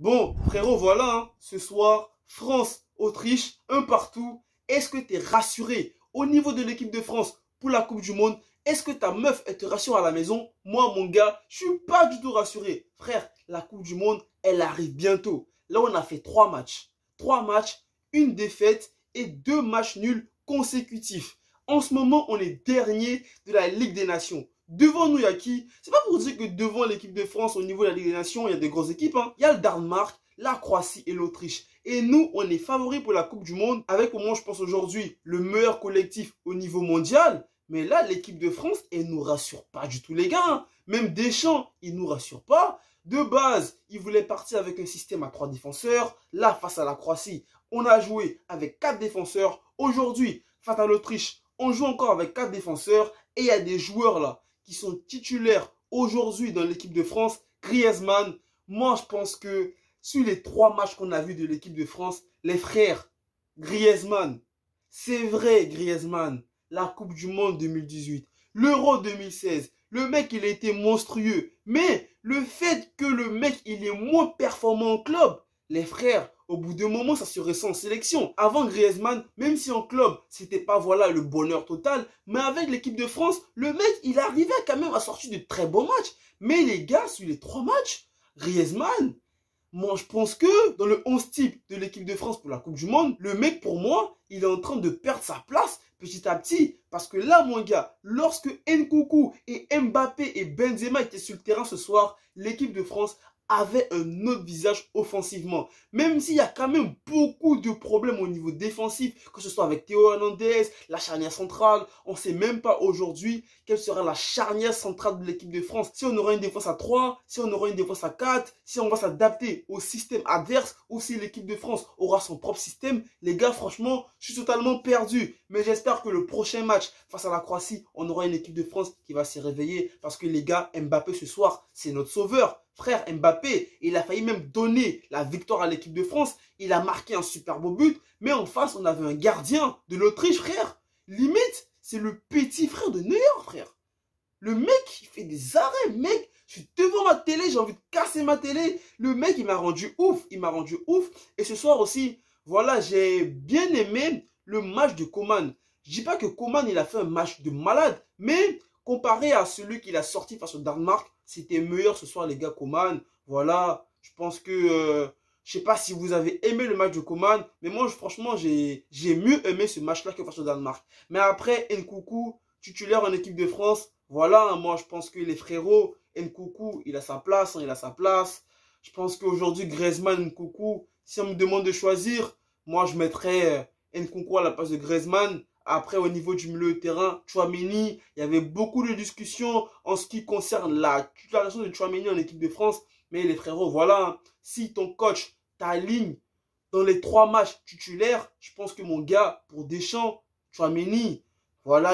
Bon, frérot, voilà, hein, ce soir, France, Autriche, un partout. Est-ce que tu es rassuré au niveau de l'équipe de France pour la Coupe du Monde? Est-ce que ta meuf, elle te rassure à la maison? Moi, mon gars, je suis pas du tout rassuré. Frère, la Coupe du Monde, elle arrive bientôt. Là, on a fait 3 matchs. 3 matchs, une défaite et 2 matchs nuls consécutifs. En ce moment, on est dernier de la Ligue des Nations. Devant nous, il y a qui? C'est pas pour dire que devant l'équipe de France, au niveau de la Ligue des Nations, il y a des grosses équipes. Hein. Il y a le Danemark, la Croatie et l'Autriche. Et nous, on est favoris pour la Coupe du Monde avec, au moins, je pense aujourd'hui, le meilleur collectif au niveau mondial. Mais là, l'équipe de France, elle nous rassure pas du tout, les gars. Hein. Même Deschamps, il nous rassure pas. De base, il voulait partir avec un système à 3 défenseurs. Là, face à la Croatie, on a joué avec 4 défenseurs. Aujourd'hui, face à l'Autriche, on joue encore avec 4 défenseurs. Et il y a des joueurs là qui sont titulaires aujourd'hui dans l'équipe de France. Griezmann, moi je pense que sur les 3 matchs qu'on a vus de l'équipe de France, les frères, Griezmann, c'est vrai Griezmann, la Coupe du Monde 2018, l'Euro 2016, le mec il a été monstrueux. Mais le fait que le mec il est moins performant en club, les frères, au bout d'un moment, ça se ressent en sélection. Avant Griezmann, même si en club, c'était pas voilà le bonheur total, mais avec l'équipe de France, le mec, il arrivait quand même à sortir de très bons matchs. Mais les gars, sur les 3 matchs, Griezmann, moi je pense que dans le 11 type de l'équipe de France pour la Coupe du Monde, le mec pour moi, il est en train de perdre sa place petit à petit. Parce que là, mon gars, lorsque Nkunku et Mbappé et Benzema étaient sur le terrain ce soir, l'équipe de France avait un autre visage offensivement. Même s'il y a quand même beaucoup de problèmes au niveau défensif, que ce soit avec Théo Hernandez, la charnière centrale, on ne sait même pas aujourd'hui quelle sera la charnière centrale de l'équipe de France. Si on aura une défense à 3, si on aura une défense à 4, si on va s'adapter au système adverse, ou si l'équipe de France aura son propre système. Les gars, franchement, je suis totalement perdu. Mais j'espère que le prochain match face à la Croatie, on aura une équipe de France qui va se réveiller. Parce que les gars, Mbappé ce soir, c'est notre sauveur. Frère, Mbappé, il a failli même donner la victoire à l'équipe de France. Il a marqué un super beau but. Mais en face, on avait un gardien de l'Autriche, frère. Limite, c'est le petit frère de Neuer, frère. Le mec, il fait des arrêts, mec. Je suis devant ma télé, j'ai envie de casser ma télé. Le mec, il m'a rendu ouf. Il m'a rendu ouf. Et ce soir aussi, voilà, j'ai bien aimé le match de Coman. Je dis pas que Coman, il a fait un match de malade. Mais comparé à celui qu'il a sorti face au Danemark, c'était meilleur ce soir, les gars, Coman. Voilà, je pense que... je sais pas si vous avez aimé le match de Coman, mais moi, franchement, j'ai mieux aimé ce match-là que face au Danemark. Mais après, Nkunku, titulaire en équipe de France, voilà, moi, je pense que les frérots, Nkunku, il a sa place, hein, il a sa place. Je pense qu'aujourd'hui, Griezmann, Nkunku, si on me demande de choisir, moi, je mettrais Nkunku à la place de Griezmann. Après, au niveau du milieu de terrain, Tchouaméni, il y avait beaucoup de discussions en ce qui concerne la titularisation de Tchouaméni en équipe de France. Mais les frérots, voilà, hein, si ton coach t'aligne dans les 3 matchs titulaires, je pense que mon gars, pour Deschamps, Tchouaméni, voilà,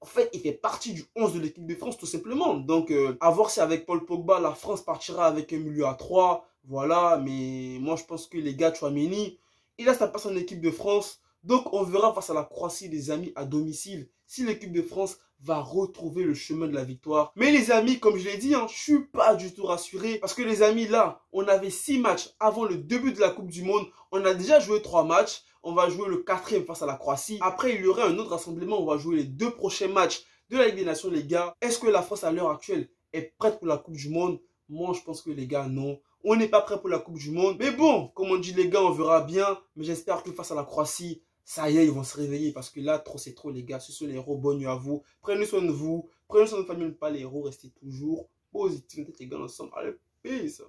en fait, il fait partie du 11 de l'équipe de France, tout simplement. Donc, à voir si avec Paul Pogba, la France partira avec un milieu à 3. Voilà, mais moi, je pense que les gars, Tchouaméni, il a sa place en équipe de France. Donc, on verra face à la Croatie, les amis, à domicile, si l'équipe de France va retrouver le chemin de la victoire. Mais les amis, comme je l'ai dit, hein, je suis pas du tout rassuré. Parce que les amis, là, on avait 6 matchs avant le début de la Coupe du Monde. On a déjà joué 3 matchs. On va jouer le 4e face à la Croatie. Après, il y aura un autre rassemblement. On va jouer les 2 prochains matchs de la Ligue des Nations, les gars. Est-ce que la France, à l'heure actuelle, est prête pour la Coupe du Monde? Moi, je pense que les gars, non. On n'est pas prêt pour la Coupe du Monde. Mais bon, comme on dit les gars, on verra bien. Mais j'espère que face à la Croatie, ça y est, ils vont se réveiller parce que là, trop c'est trop, les gars. Ce sont les héros. Bonne nuit à vous. Prenez soin de vous. Prenez soin de votre famille, pas les héros. Restez toujours positifs. Les gars, ensemble. Allez, peace.